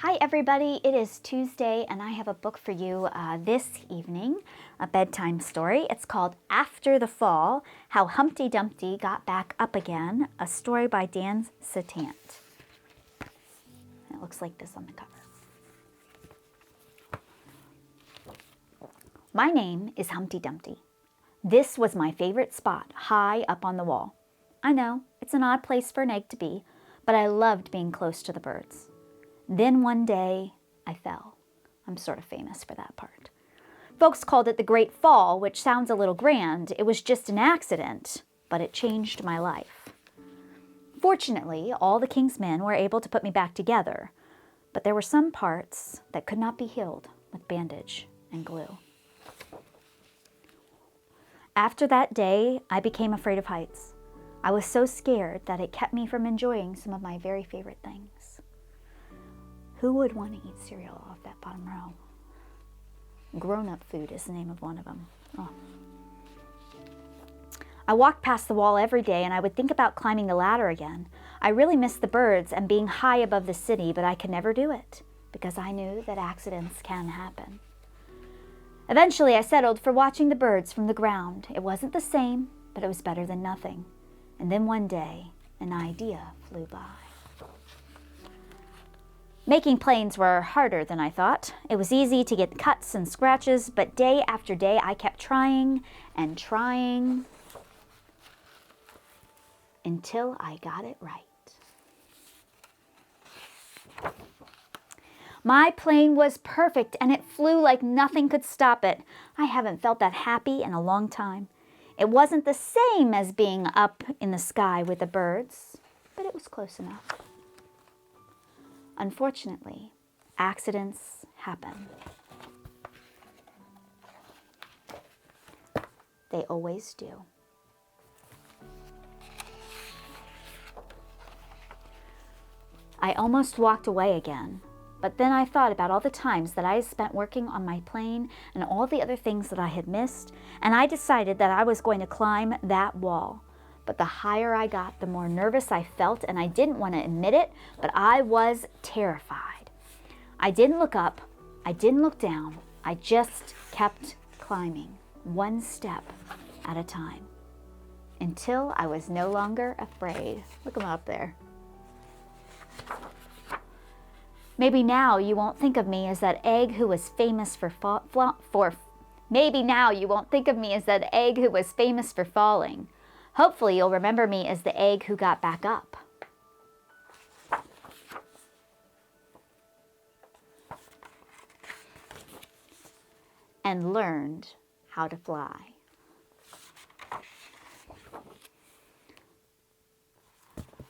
Hi everybody, it is Tuesday and I have a book for you this evening, a bedtime story. It's called After the Fall, How Humpty Dumpty Got Back Up Again, a story by Santat. It looks like this on the cover. My name is Humpty Dumpty. This was my favorite spot, high up on the wall. I know, it's an odd place for an egg to be, but I loved being close to the birds. Then one day, I fell. I'm sort of famous for that part. Folks called it the Great Fall, which sounds a little grand. It was just an accident, but it changed my life. Fortunately, all the king's men were able to put me back together, but there were some parts that could not be healed with bandage and glue. After that day, I became afraid of heights. I was so scared that it kept me from enjoying some of my very favorite things. Who would want to eat cereal off that bottom row? Grown-up food is the name of one of them. Oh. I walked past the wall every day and I would think about climbing the ladder again. I really missed the birds and being high above the city, but I could never do it because I knew that accidents can happen. Eventually, I settled for watching the birds from the ground. It wasn't the same, but it was better than nothing. And then one day, an idea flew by. Making planes were harder than I thought. It was easy to get cuts and scratches, but day after day I kept trying and trying until I got it right. My plane was perfect and it flew like nothing could stop it. I haven't felt that happy in a long time. It wasn't the same as being up in the sky with the birds, but it was close enough. Unfortunately, accidents happen. They always do. I almost walked away again, but then I thought about all the times that I had spent working on my plane and all the other things that I had missed, and I decided that I was going to climb that wall. But the higher I got, the more nervous I felt, and I didn't want to admit it, but I was terrified. I didn't look up, I didn't look down, I just kept climbing, one step at a time, until I was no longer afraid. Look them up there. Maybe now you won't think of me as that egg who was famous for Maybe now you won't think of me as that egg who was famous for falling. Hopefully you'll remember me as the egg who got back up. And learned how to fly.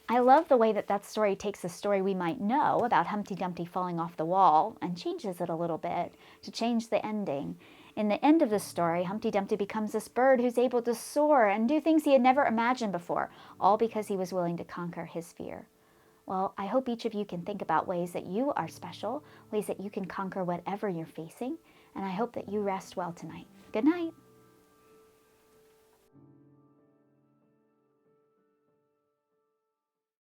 I love the way that story takes a story we might know about Humpty Dumpty falling off the wall and changes it a little bit to change the ending. In the end of the story, Humpty Dumpty becomes this bird who's able to soar and do things he had never imagined before, all because he was willing to conquer his fear. Well, I hope each of you can think about ways that you are special, ways that you can conquer whatever you're facing, and I hope that you rest well tonight. Good night.